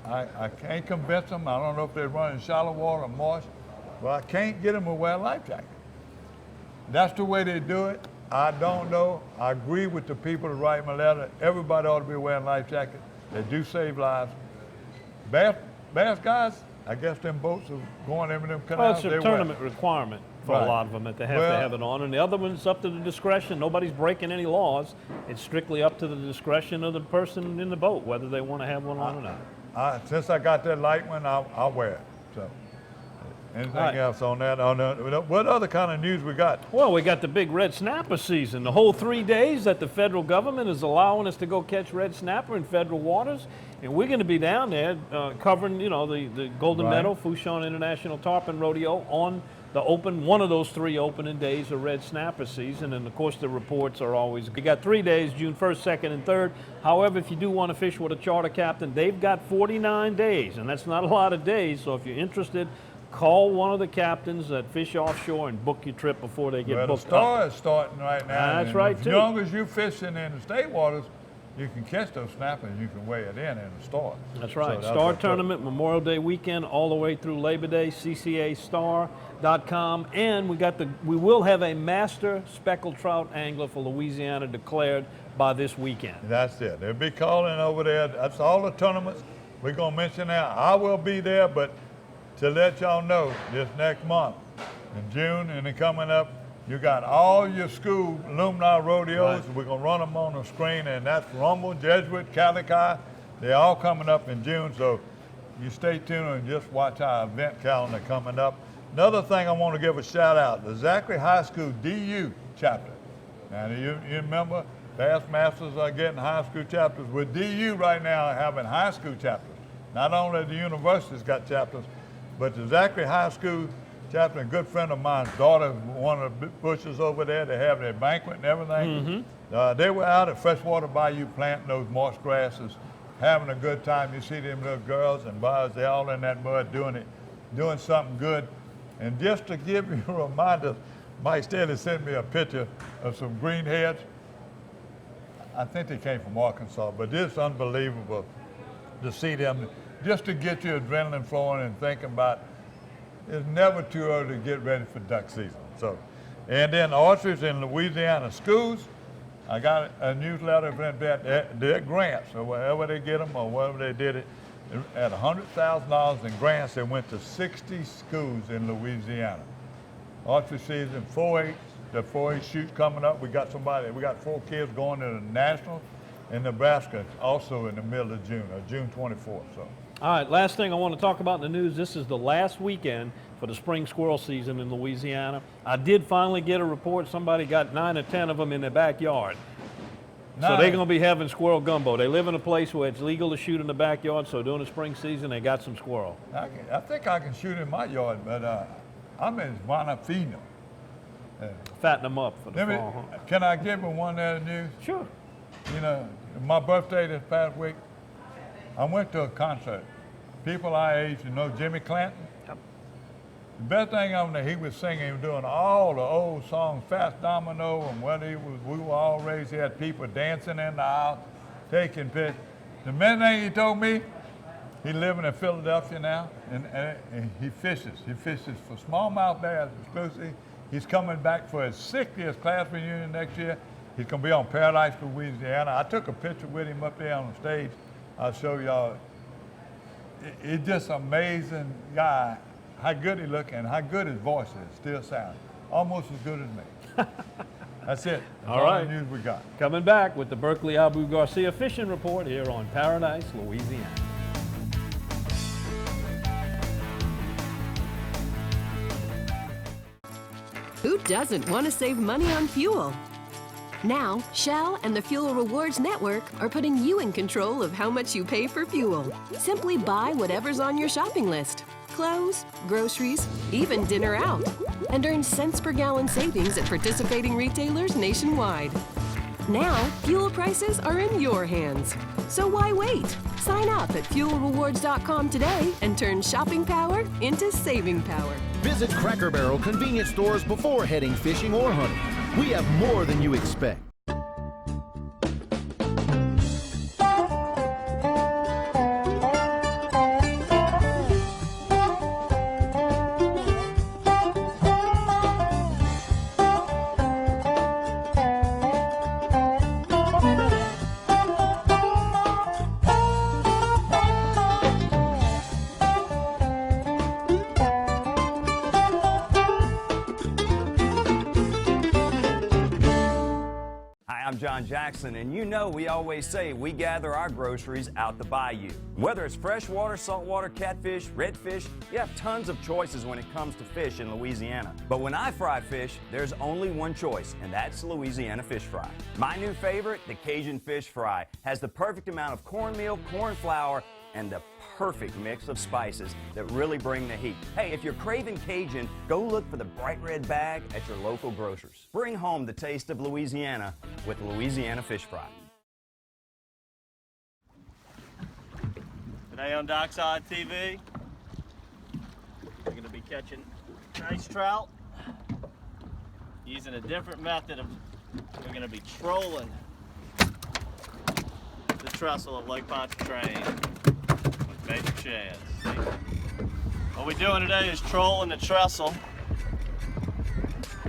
Speaker 2: I can't convince them. I don't know if they're running shallow water or marsh, but I can't get them to wear a life jacket. That's the way they do it. I don't know. I agree with the people that write my letter. Everybody ought to be wearing life jackets. They do save lives. Bass guys, I guess them boats are going in them canals.
Speaker 3: Well, it's a tournament requirement for a lot of them that they have to have it on. And the other one's up to the discretion. Nobody's breaking any laws. It's strictly up to the discretion of the person in the boat, whether they want to have one on or not.
Speaker 2: Since I got that light one, I'll wear it. So. Anything else on that? What other kind of news we got?
Speaker 3: Well, we got the big red snapper season. The whole 3 days that the federal government is allowing us to go catch red snapper in federal waters. And we're going to be down there covering, the Golden Meadow, Fouchon International Tarpon Rodeo on the one of those 3 opening days of red snapper season. And, of course, the reports are always, we got 3 days, June 1st, 2nd, and 3rd. However, if you do want to fish with a charter captain, they've got 49 days, and that's not a lot of days. So if you're interested, call one of the captains that fish offshore and book your trip before they get booked
Speaker 2: up. The Star is starting right now.
Speaker 3: That's right, too.
Speaker 2: As long as you're fishing in the state waters, you can catch those snappers and you can weigh it in the Star.
Speaker 3: That's right. So Star Tournament, Memorial Day weekend, all the way through Labor Day, ccastar.com. And we will have a master speckled trout angler for Louisiana declared by this weekend.
Speaker 2: That's it. They'll be calling over there. That's all the tournaments we're going to mention now. I will be there, but to let y'all know, this next month, in June and then coming up, you got all your school alumni rodeos. Right. We're going to run them on the screen, and that's Rumble, Jesuit, Calico. They're all coming up in June, so you stay tuned and just watch our event calendar coming up. Another thing I want to give a shout out, the Zachary High School DU chapter. Now, you remember, Bass Masters are getting high school chapters. With DU right now having high school chapters. Not only the university's got chapters, but the Zachary High School chapter, a good friend of mine's daughter, one of the bushes over there, they have their banquet and everything. Mm-hmm. They were out at Freshwater Bayou planting those marsh grasses, having a good time. You see them little girls and boys, they're all in that mud doing something good. And just to give you a reminder, Mike Staley sent me a picture of some greenheads. I think they came from Arkansas, but it's unbelievable to see them. Just to get your adrenaline flowing and thinking about, it's never too early to get ready for duck season. So, and then archeries in Louisiana schools, I got a newsletter from their grants, or wherever they get them or wherever they did it, at $100,000 in grants, they went to 60 schools in Louisiana. Archery season, 4-H, the 4-H shoot coming up. We got 4 kids going to the National in Nebraska, also in the middle of June, or June 24th. So.
Speaker 3: All right, last thing I want to talk about in the news, this is the last weekend for the spring squirrel season in Louisiana. I did finally get a report somebody got 9 or 10 of them in their backyard. So they're going to be having squirrel gumbo. They live in a place where it's legal to shoot in the backyard, so during the spring season, they got some squirrel.
Speaker 2: I think I can shoot in my yard, but I mean, why not feeding them?
Speaker 3: Fatten them up for the fall, huh?
Speaker 2: Can I give them one other news?
Speaker 3: Sure.
Speaker 2: You know, my birthday this past week, I went to a concert. People our age, you know Jimmy Clanton?
Speaker 3: Yep.
Speaker 2: The best thing on there, he was singing, he was doing all the old songs, Fast Domino, and what we were all raised, he had people dancing in the aisle, taking pictures. The main thing he told me, he living in Philadelphia now, and he fishes. He fishes for smallmouth bass exclusively. He's coming back for his 60th class reunion next year. He's gonna be on Paradise, Louisiana. I took a picture with him up there on the stage. I'll show y'all. He's just an amazing guy, how good he look and how good his voice is, still sounds. Almost as good as me. That's it. That's
Speaker 3: all right.
Speaker 2: The news we got.
Speaker 3: Coming back with the Berkeley Abu Garcia Fishing Report here on Paradise, Louisiana.
Speaker 13: Who doesn't want to save money on fuel? Now, Shell and the Fuel Rewards Network are putting you in control of how much you pay for fuel. Simply buy whatever's on your shopping list. Clothes, groceries, even dinner out. And earn cents per gallon savings at participating retailers nationwide. Now, fuel prices are in your hands. So why wait? Sign up at fuelrewards.com today and turn shopping power into saving power.
Speaker 15: Visit Cracker Barrel convenience stores before heading fishing or hunting. We have more than you expect.
Speaker 7: Jackson, and you know we always say we gather our groceries out the bayou. Whether it's freshwater, saltwater, catfish, redfish, you have tons of choices when it comes to fish in Louisiana. But when I fry fish, there's only one choice, and that's Louisiana fish fry. My new favorite, the Cajun fish fry, has the perfect amount of cornmeal, corn flour, and the perfect mix of spices that really bring the heat. Hey, if you're craving Cajun, go look for the bright red bag at your local grocers. Bring home the taste of Louisiana with Louisiana Fish Fry.
Speaker 8: Today on Dockside TV, we're going to be catching nice trout using a different method of, we're going to be trolling the trestle of Lake Pontchartrain. Matrix shads. What we're doing today is trolling the trestle,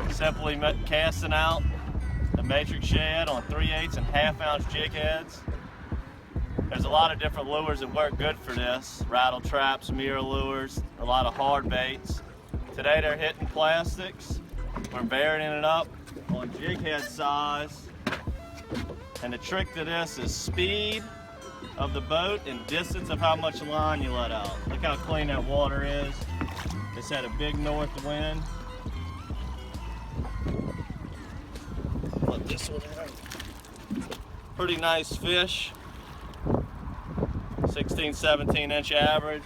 Speaker 8: simply casting out the matrix shad on 3/8 and half-ounce jig heads. There's a lot of different lures that work good for this. Rattle traps, mirror lures, a lot of hard baits. Today they're hitting plastics. We're burying it up on jig head size. And the trick to this is speed of the boat and distance of how much line you let out. Look how clean that water is. It's had a big north wind. Let this one out. Pretty nice fish. 16, 17 inch average.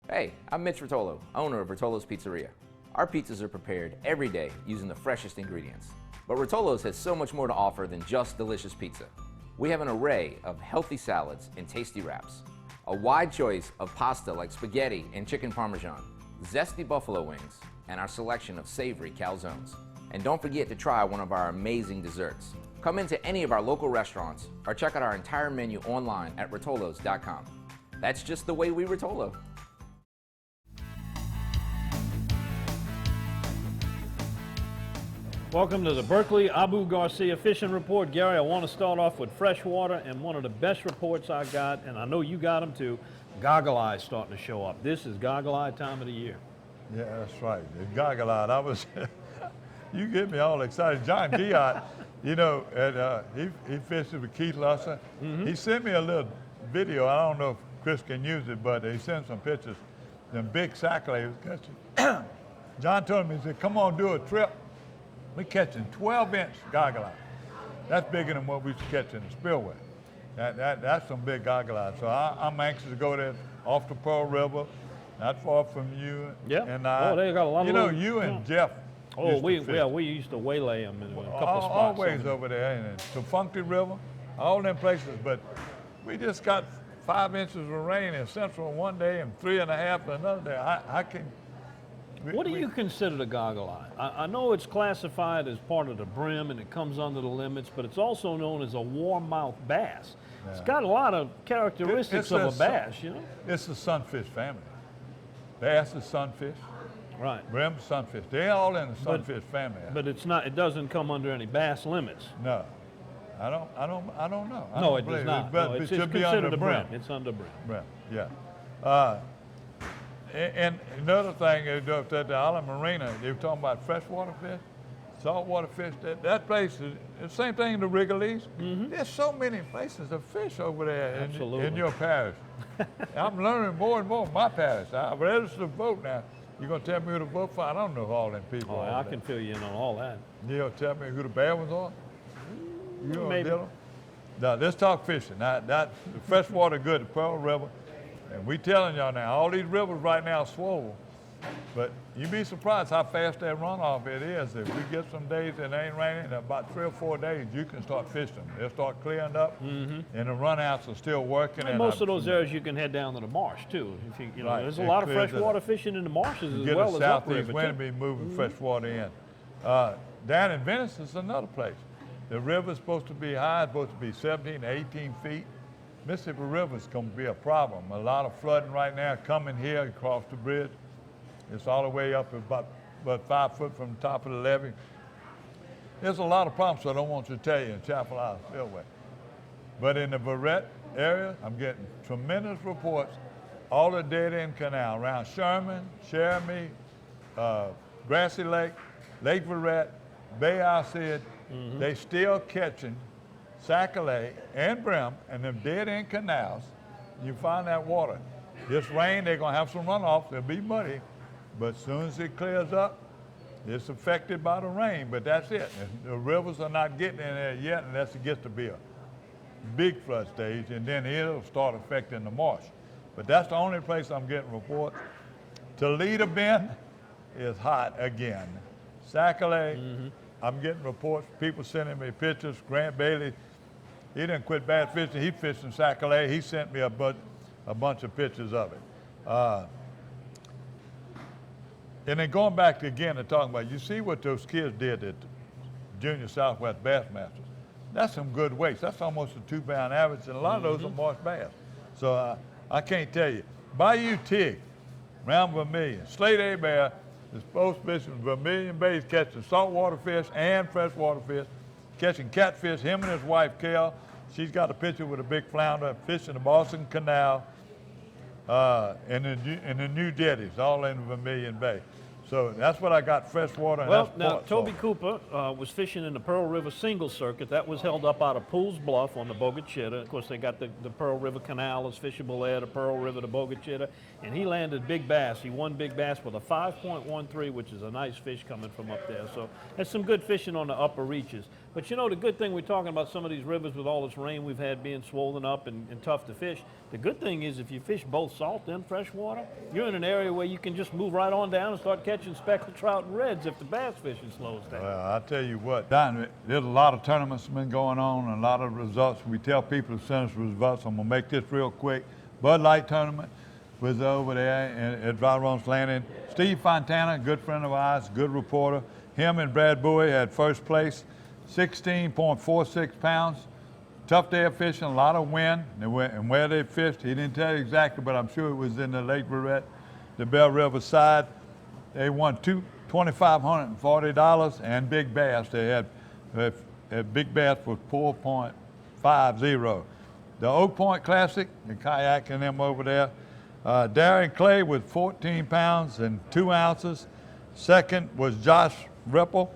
Speaker 9: Hey, I'm Mitch Rotolo, owner of Rotolo's Pizzeria. Our pizzas are prepared every day using the freshest ingredients. But Rotolo's has so much more to offer than just delicious pizza. We have an array of healthy salads and tasty wraps, a wide choice of pasta like spaghetti and chicken parmesan, zesty buffalo wings, and our selection of savory calzones. And don't forget to try one of our amazing desserts. Come into any of our local restaurants or check out our entire menu online at rotolos.com. That's just the way we Rotolo.
Speaker 3: Welcome to the Berkeley Abu Garcia Fishing Report. Gary, I want to start off with freshwater, and one of the best reports I got, and I know you got them too, goggle eyes starting to show up. This is goggle eye time of the year.
Speaker 2: Yeah, that's right. The goggle eye. I was, You get me all excited. John Giot, you know, he fishes with Keith Lusser. He sent me a little video. I don't know if Chris can use it, but he sent some pictures. Them big sackle he was catching. John told me, he said, come on, do a trip. We're catching 12-inch goggle eye. That's bigger than what we used to catch in the spillway. That's some big goggle eye. So I'm anxious to go there off the Pearl River, not far from you.
Speaker 3: Yeah.
Speaker 2: And I,
Speaker 3: they got a lot of
Speaker 2: know,
Speaker 3: little,
Speaker 2: you and Jeff.
Speaker 3: Oh, we used to waylay them in a couple of spots.
Speaker 2: Always over there, and the Funky River, all them places. But we just got 5 inches of rain in Central one day and 3.5 another day. I can.
Speaker 3: What do you consider the goggle eye? I know it's classified as part of the brim and it comes under the limits, but it's also known as a warmouth bass. Yeah. It's got a lot of characteristics of a bass, you know?
Speaker 2: It's the sunfish family. Bass is sunfish.
Speaker 3: Right.
Speaker 2: Brim sunfish. They're all in the sunfish family.
Speaker 3: But it's not. It doesn't come under any bass limits.
Speaker 2: No. I don't know.
Speaker 3: No, it does not.
Speaker 2: But
Speaker 3: it's
Speaker 2: it should be under
Speaker 3: the
Speaker 2: brim.
Speaker 3: It's under brim.
Speaker 2: Brim, yeah. And another thing, at the Island Marina, they were talking about freshwater fish, saltwater fish. That place is the same thing in the Wrigley's. There's so many places to fish over there in your parish. I'm learning more and more in my parish. I've registered to vote now. You're going to tell me who to vote for? I don't know who all them people are.
Speaker 3: I can fill you in on all that.
Speaker 2: You'll tell me who the bad ones are?
Speaker 3: Maybe.
Speaker 2: Now, let's talk fishing. Now, the freshwater good, the Pearl River. And we telling y'all now, all these rivers right now are swollen. But you'd be surprised how fast that runoff it is. If we get some days that ain't raining, in about 3 or 4 days, you can start fishing. They'll start clearing up, and the runouts are still working.
Speaker 3: And most of those areas you can head down to the marsh too. If you know, right. There's a lot of freshwater fishing in the marshes as well as upriver.
Speaker 2: Southeast wind be moving fresh water in. Down in Venice is another place. The river's supposed to be high, it's supposed to be 17 to 18 feet. Mississippi River's going to be a problem. A lot of flooding right now coming here across the bridge. It's all the way up about 5 foot from the top of the levee. There's a lot of problems, so I don't want to tell you in Chapel Island Spillway. But in the Verret area, I'm getting tremendous reports. All the dead-end canal around Sherman, Cherami, Grassy Lake, Lake Verret, B.A.S.S, they still catching sac-a-lait and brim and them dead-end canals. You find that water. This rain, they're going to have some runoff. They'll be muddy. But as soon as it clears up, it's affected by the rain, but that's it. And the rivers are not getting in there yet unless it gets to be a big flood stage, and then it'll start affecting the marsh. But that's the only place I'm getting reports. Toledo Bend is hot again. Sac-a-lait, I'm getting reports, people sending me pictures. Grant Bailey, he didn't quit bass fishing, he fished in Sac-a-lait. He sent me a bunch of pictures of it. And then going back again and talking about, you see what those kids did at the Junior Southwest Bass Masters. That's some good weights. That's almost a 2-pound average, and a lot of those are marsh bass. So I can't tell you. Bayou Tig, round Vermilion, Slate A Bear is both fishing Vermilion Bays, catching saltwater fish and freshwater fish, catching catfish. Him and his wife, Kel, she's got a picture with a big flounder, fishing the Boston Canal, and the new jetties, all in Vermilion Bay. So that's what I got, freshwater.
Speaker 3: Well, now, Toby Cooper was fishing in the Pearl River Single Circuit. That was held up out of Pools Bluff on the Bogachitta. Of course, they got the Pearl River Canal is fishable there, the Pearl River to Bogachitta. And he landed big bass. He won big bass with a 5.13, which is a nice fish coming from up there. So there's some good fishing on the upper reaches. But you know, the good thing, we're talking about some of these rivers with all this rain we've had being swollen up and tough to fish. The good thing is if you fish both salt and freshwater, you're in an area where you can just move right on down and start catching speckled trout and reds if the bass fishing slows down.
Speaker 2: Well, I'll tell you what, Don, there's a lot of tournaments been going on and a lot of results. We tell people to send us results. I'm going to make this real quick. Bud Light tournament was over there at Dry Runs Landing. Steve Fontana, good friend of ours, good reporter. Him and Brad Bowie had first place, 16.46 pounds. Tough day of fishing, a lot of wind, and where they fished, he didn't tell you exactly, but I'm sure it was in the Lake Verret, the Bell River side. They won $2,540 and big bass. They had big bass was 4.50. The Oak Point Classic, the kayaking them over there. Darian Clay with 14 pounds and 2 ounces. Second was Josh Ripple.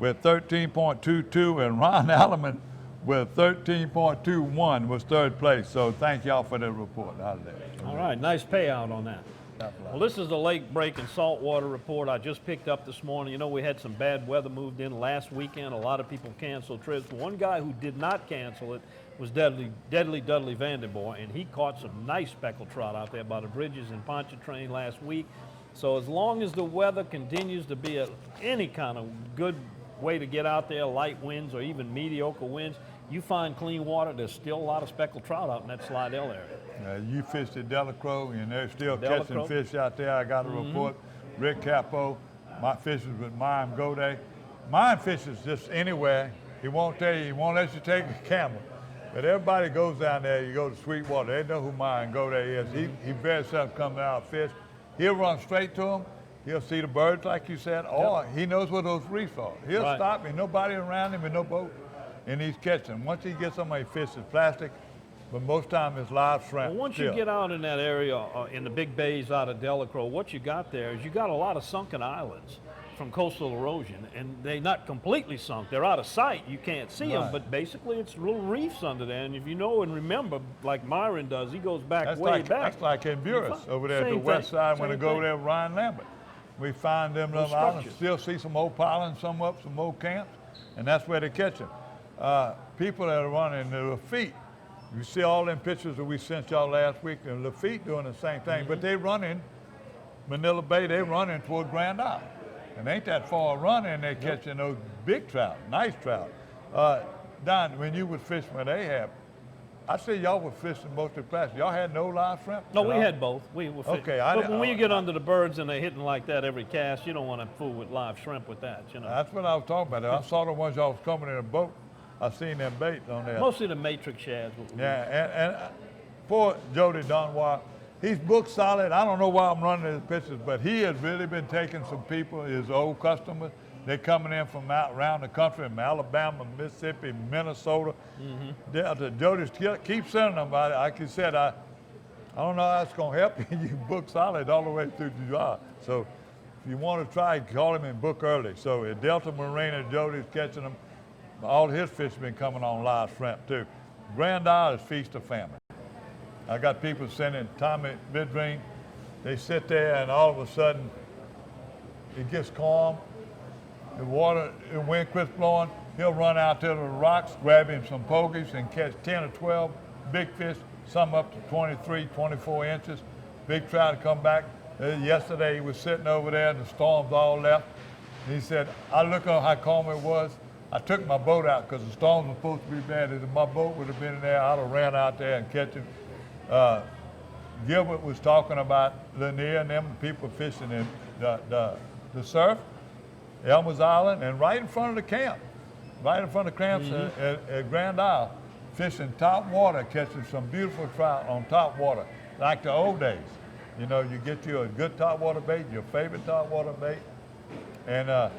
Speaker 2: with 13.22, and Ron Alleman with 13.21 was third place. So thank y'all for that report.
Speaker 3: All right, nice payout on that. Well, this is the lake break and saltwater report I just picked up this morning. You know, we had some bad weather moved in last weekend. A lot of people canceled trips. One guy who did not cancel it was Dudley Vanderboer, and he caught some nice speckled trout out there by the bridges in Pontchartrain last week. So as long as the weather continues to be any kind of good way to get out there, light winds or even mediocre winds, you find clean water, there's still a lot of speckled trout out in that Slidell area.
Speaker 2: You fished at Delacroix, and they're still catching fish out there. I got a report. Rick Capo, my fishes with Mime Goday. Mime fishes just anywhere. He won't tell you, he won't let you take a camera. But everybody goes down there, you go to Sweetwater, they know who Mime Goday is. He very seldom comes out fish. He'll run straight to them. He'll see the birds, like you said, or he knows where those reefs are. He'll stop, and nobody around him and no boat, and he's catching them. Once he gets somebody fishes plastic, but most time it's live shrimp.
Speaker 3: Well, once you get out in that area, in the big bays out of Delacroix, what you got there is you got a lot of sunken islands from coastal erosion, and they're not completely sunk. They're out of sight. You can't see them, but basically it's little reefs under there. And if you know and remember, like Myron does, he goes back way back.
Speaker 2: That's like in Buras over there at the west side when they go there with Ryan Lambert. We find them little islands, still see some old pilings, some old camps, and that's where they catch them. People that are running the Lafitte, you see all them pictures that we sent y'all last week, and Lafitte doing the same thing, but they running Manila Bay, they running toward Grand Isle. And ain't that far running, they catching those big trout, nice trout. Don, when you was fishing with Ahab, I see y'all were fishing mostly plastic. Y'all had no live shrimp?
Speaker 3: No, we had both. We were fishing.
Speaker 2: Okay,
Speaker 3: but when you get under the birds and they're hitting like that every cast, you don't want to fool with live shrimp with that, you know.
Speaker 2: That's what I was talking about. I saw the ones y'all was coming in a boat. I seen them bait on there.
Speaker 3: Mostly the matrix shads.
Speaker 2: Yeah, and poor Jody Donwar, he's booked solid. I don't know why I'm running his pictures, but he has really been taking some people, his old customers. They're coming in from out around the country, from Alabama, Mississippi, Minnesota. Jody keeps sending them. Like you said, I don't know how it's going to help you. You book solid all the way through July. So if you want to try, call him and book early. So at Delta Marina, Jody's catching them. All his fish have been coming on live shrimp too. Grand Isle is feast or famine. I got people sending Tommy Bidring. They sit there and all of a sudden it gets calm. The water, the wind quits blowing. He'll run out to the rocks, grab him some pogies and catch 10 or 12 big fish, some up to 23, 24 inches. Big trout come back. Yesterday he was sitting over there and the storms all left. And he said, I look on how calm it was. I took my boat out because the storms were supposed to be bad. If my boat would have been in there, I'd have ran out there and catch him. Gilbert was talking about Lanier and them people fishing in the surf, Elmer's Island, and right in front of the camp, right in front of the camps at Grand Isle, fishing top water, catching some beautiful trout on top water, like the old days. You know, you get you a good top water bait, your favorite top water bait, and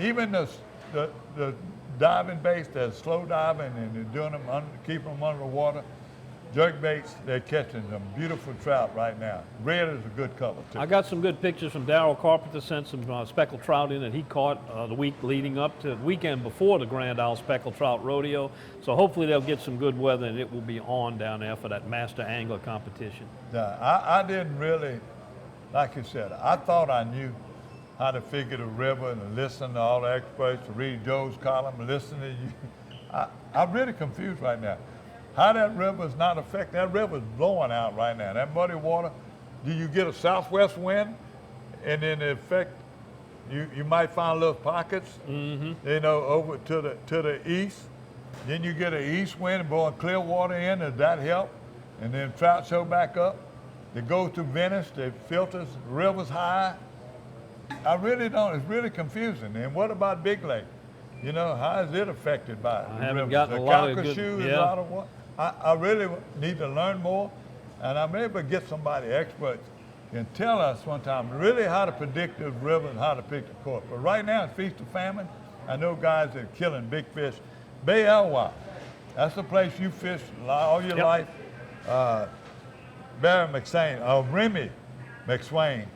Speaker 2: even the diving baits, they're slow diving and they're doing them, keeping them under the water. Jerk baits, they're catching some beautiful trout right now. Red is a good color too.
Speaker 3: I got some good pictures from Darryl Carpenter, sent some speckled trout in that he caught the week leading up to the weekend before the Grand Isle Speckled Trout Rodeo. So hopefully they'll get some good weather and it will be on down there for that master angler competition.
Speaker 2: Yeah, I didn't really, like you said, I thought I knew how to figure the river and listen to all the experts, to read Joe's column, listen to you. I'm really confused right now. How that river is not affected, that river is blowing out right now. That muddy water, do you get a southwest wind and then it affect, you might find little pockets, you know, over to the east. Then you get an east wind and blowing clear water in, does that help? And then trout show back up. They go to Venice, they filters, the river's high. I really don't, it's really confusing. And what about Big Lake? You know, how is it affected by it?
Speaker 3: I haven't gotten a lot of good,
Speaker 2: a lot of what? I really need to learn more, and I'm able to get somebody experts can tell us one time really how to predict the river and how to pick the course. But right now it's feast of famine. I know guys that are killing big fish. Bay Elwha, that's the place you fish all your life. Barry McSwain, Remy McSwain,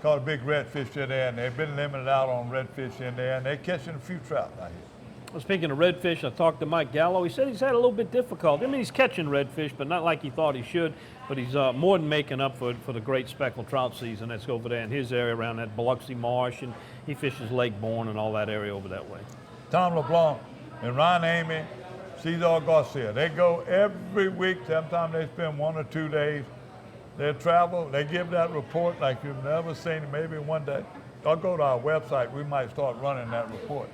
Speaker 2: caught a big redfish in there, and they've been limited out on redfish in there, and they're catching a few trout out here.
Speaker 3: Well, speaking of redfish, I talked to Mike Gallo. He said he's had a little bit difficult. I mean, he's catching redfish, but not like he thought he should. But he's more than making up for the great speckled trout season that's over there in his area around that Biloxi Marsh, and he fishes Lake Bourne and all that area over that way.
Speaker 2: Tom LeBlanc and Ron Amy, Cesar Garcia, they go every week. Sometimes they spend 1 or 2 days. They travel, they give that report like you've never seen it. Maybe one day, I'll go to our website, we might start running that report.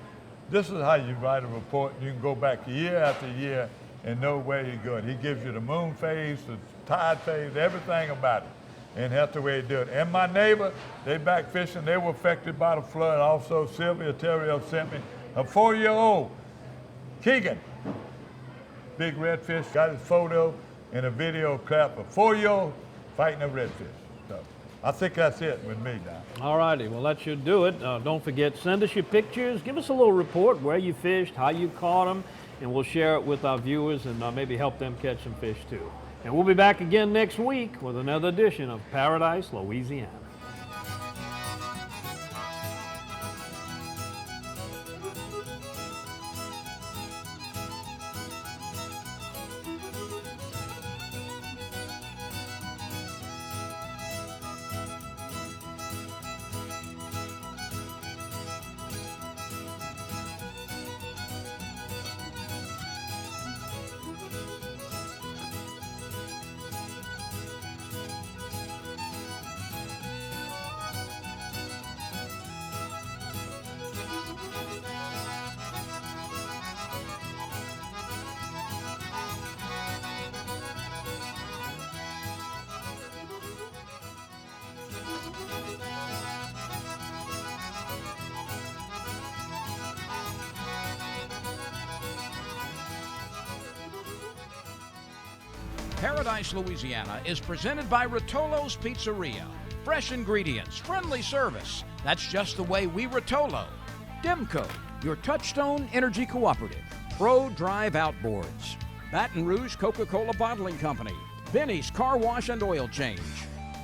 Speaker 2: This is how you write a report. You can go back year after year and know where you're going. He gives you the moon phase, the tide phase, everything about it. And that's the way he do it. And my neighbor, they back fishing, they were affected by the flood. Also, Sylvia Terrio sent me a 4-year-old, Keegan, big redfish, got his photo and a video clip of 4-year-old fighting a redfish. So I think that's it with me now.
Speaker 3: All righty, well, that should do it. Don't forget, send us your pictures. Give us a little report where you fished, how you caught them, and we'll share it with our viewers and maybe help them catch some fish too. And we'll be back again next week with another edition of Paradise, Louisiana.
Speaker 10: Paradise, Louisiana is presented by Rotolo's Pizzeria. Fresh ingredients, friendly service. That's just the way we Rotolo. Demco, your Touchstone Energy Cooperative. Pro Drive Outboards. Baton Rouge Coca-Cola Bottling Company. Benny's Car Wash and Oil Change.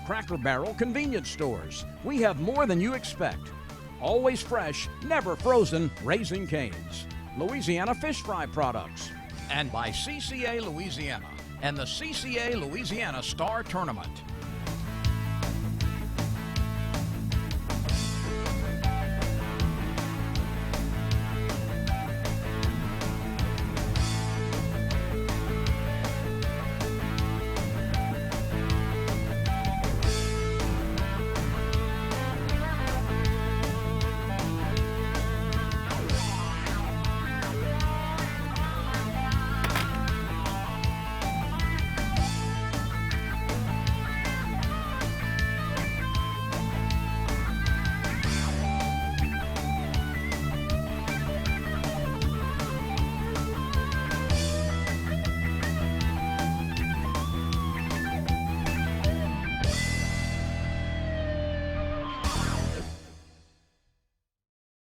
Speaker 10: Cracker Barrel Convenience Stores. We have more than you expect. Always fresh, never frozen, Raising Cane's. Louisiana Fish Fry Products. And by CCA Louisiana and the CCA Louisiana Star Tournament.